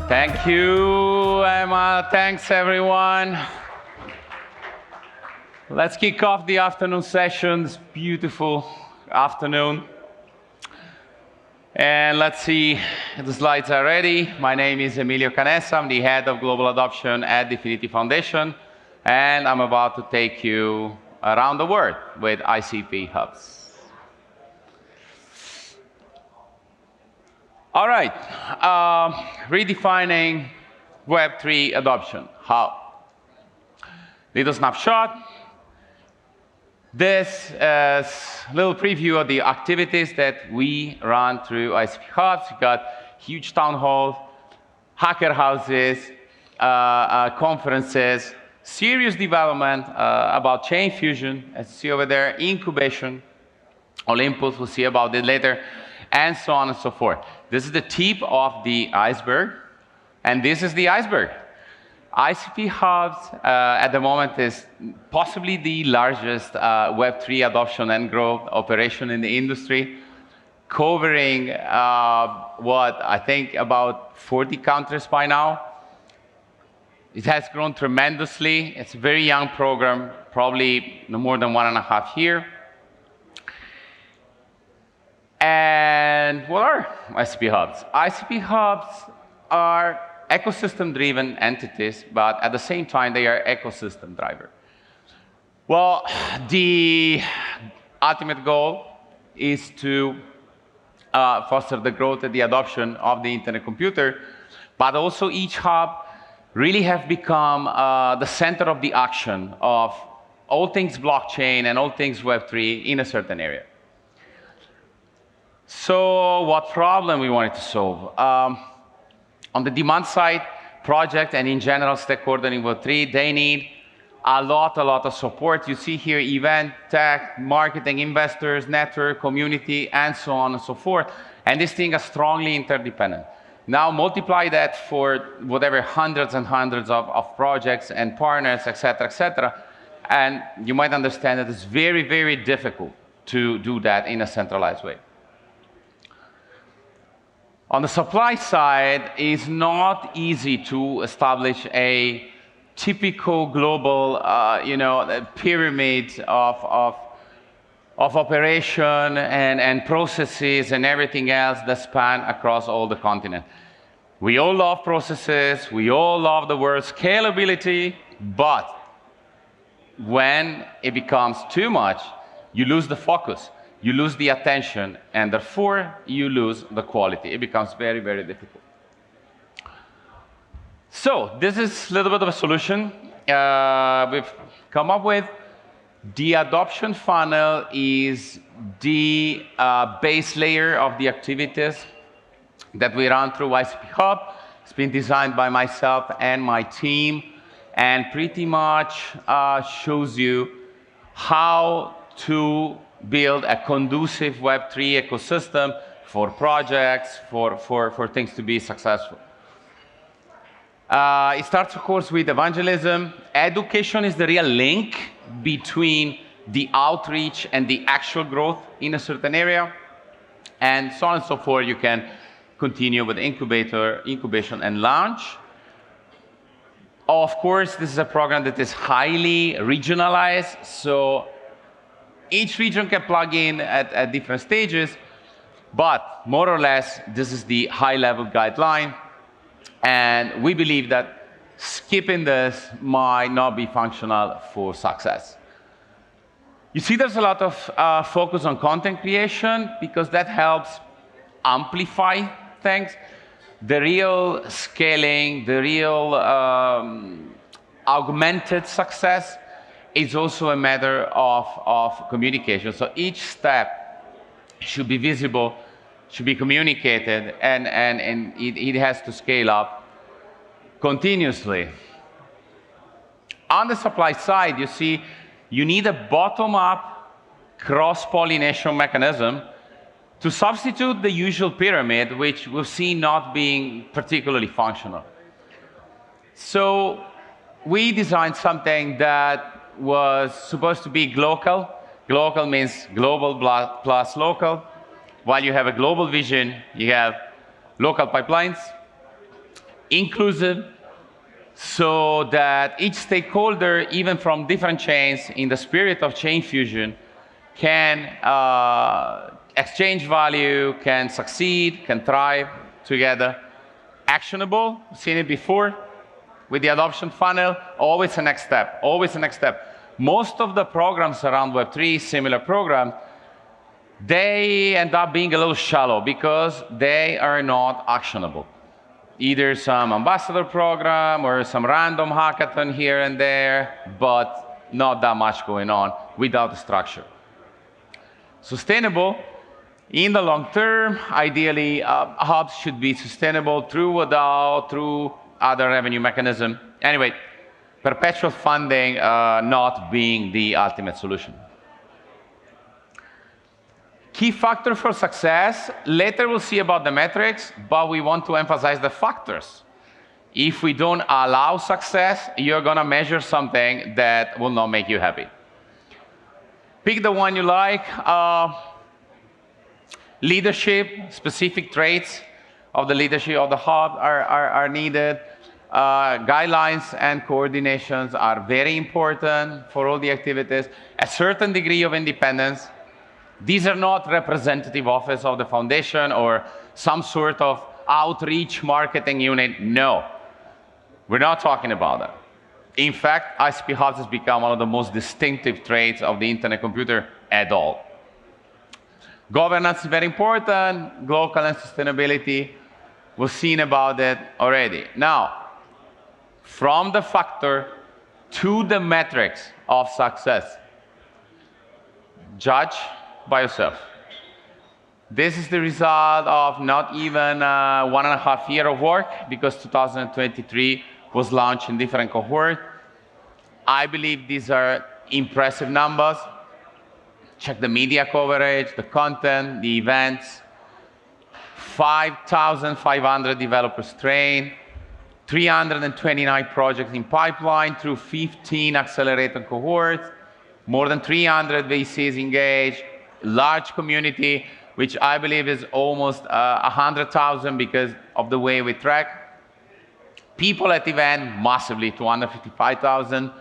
Thank you, Emma. Thanks, everyone. Let's kick off the afternoon sessions. Beautiful afternoon. And let's see if the slides are ready. My name is Emilio Canessa. I'm the head of global adoption at DFINITY Foundation. And I'm about to take you around the world with ICP Hubs. All right, redefining Web3 adoption. How? Little snapshot. This is a little preview of the activities that we run through ICP Hubs. We've got huge town halls, hacker houses, conferences, serious development about chain fusion, as you see over there, incubation, Olympus, we'll see about it later, and so on and so forth. This is the tip of the iceberg, and this is the iceberg. ICP Hubs at the moment is possibly the largest Web3 adoption and growth operation in the industry, covering what I think about 40 countries by now. It has grown tremendously. It's a very young program, probably no more than 1.5 years. And what are ICP Hubs? ICP Hubs are ecosystem-driven entities, but at the same time, they are ecosystem driver. Well, the ultimate goal is to foster the growth and the adoption of the internet computer, but also each hub really have become the center of the action of all things blockchain and all things Web3 in a certain area. So what problem we wanted to solve? On the demand side, project and in general stakeholder in Web3, they need a lot of support. You see here event, tech, marketing, investors, network, community, and so on and so forth. And this thing is strongly interdependent. Now multiply that for whatever hundreds and hundreds of projects and partners, etc., and you might understand that it's very, very difficult to do that in a centralized way. On the supply side, it's not easy to establish a typical global, pyramid of operation and processes and everything else that span across all the continent. We all love processes, we all love the word scalability, but when it becomes too much, you lose the focus. You lose the attention, and therefore you lose the quality. It becomes very, very difficult. So this is a little bit of a solution we've come up with. The adoption funnel is the base layer of the activities that we run through ICP Hub. It's been designed by myself and my team, and pretty much shows you how to build a conducive Web3 ecosystem for projects, for things to be successful. It starts, of course, with evangelism. Education is the real link between the outreach and the actual growth in a certain area. And so on and so forth. You can continue with incubation and launch. Of course, this is a program that is highly regionalized, so each region can plug in at different stages, but more or less, this is the high-level guideline. And we believe that skipping this might not be functional for success. You see there's a lot of focus on content creation because that helps amplify things. The real scaling, the real augmented success is also a matter of communication. So each step should be visible, should be communicated, and it has to scale up continuously. On the supply side, you see, you need a bottom-up cross-pollination mechanism to substitute the usual pyramid, which we've seen not being particularly functional. So we designed something that was supposed to be global. Global means global plus local. While you have a global vision, you have local pipelines. inclusive, so that each stakeholder, even from different chains, in the spirit of chain fusion, can exchange value, can succeed, can thrive together. Actionable, seen it before with the adoption funnel, always the next step, always the next step. Most of the programs around Web3, similar programs, they end up being a little shallow because they are not actionable. Either some ambassador program or some random hackathon here and there, but not that much going on without a structure. Sustainable, in the long term, ideally, hubs should be sustainable through a DAO, through other revenue mechanism. Anyway, perpetual funding not being the ultimate solution. Key factor for success, later we'll see about the metrics, but we want to emphasize the factors. If we don't allow success, you're gonna measure something that will not make you happy. Pick the one you like. Leadership, specific traits of the leadership of the hub are needed. Guidelines and coordinations are very important for all the activities. A certain degree of independence. These are not representative office of the foundation or some sort of outreach marketing unit. No, we're not talking about that. In fact, ICP Hubs has become one of the most distinctive traits of the internet computer at all. Governance is very important, local and sustainability. We've seen about it already. Now, from the factor to the metrics of success, judge by yourself. This is the result of not even 1.5 years of work, because 2023 was launched in different cohorts. I believe these are impressive numbers. Check the media coverage, the content, the events. 5,500 developers trained, 329 projects in pipeline through 15 accelerator cohorts, more than 300 VCs engaged, large community, which I believe is almost 100,000 because of the way we track. People at the event, massively, 255,000.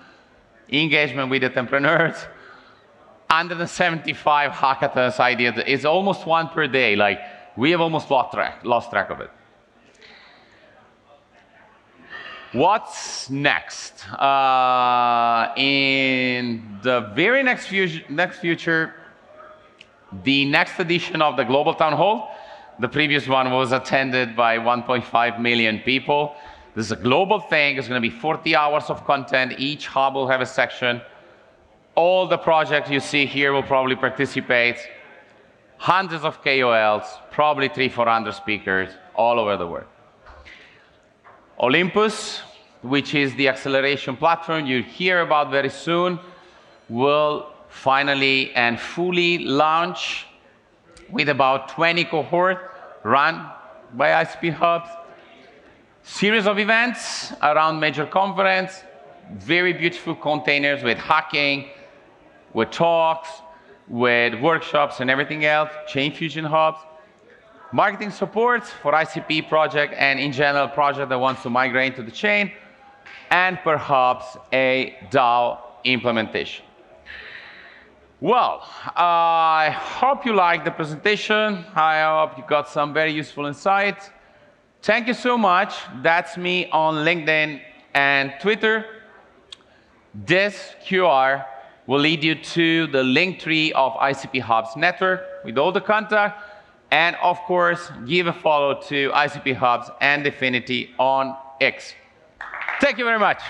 Engagement with entrepreneurs. 175 hackathons ideas. It's almost one per day. Like, we have almost lost track of it. What's next? In the very next future, the next edition of the Global Town Hall, the previous one was attended by 1.5 million people. This is a global thing. It's going to be 40 hours of content. Each hub will have a section. All the projects you see here will probably participate. Hundreds of KOLs, probably 300-400 speakers all over the world. Olympus, which is the acceleration platform you'll hear about very soon, will finally and fully launch with about 20 cohorts run by ICP Hubs. Series of events around major conference, very beautiful containers with hacking, with talks, with workshops and everything else, Chain Fusion Hubs. Marketing supports for ICP project and in general project that wants to migrate to the chain, and perhaps a DAO implementation. Well, I hope you liked the presentation. I hope you got some very useful insights. Thank you so much. That's me on LinkedIn and Twitter. This QR will lead you to the link tree of ICP Hubs network with all the contact. And of course, give a follow to ICP Hubs and DFINITY on X. Thank you very much.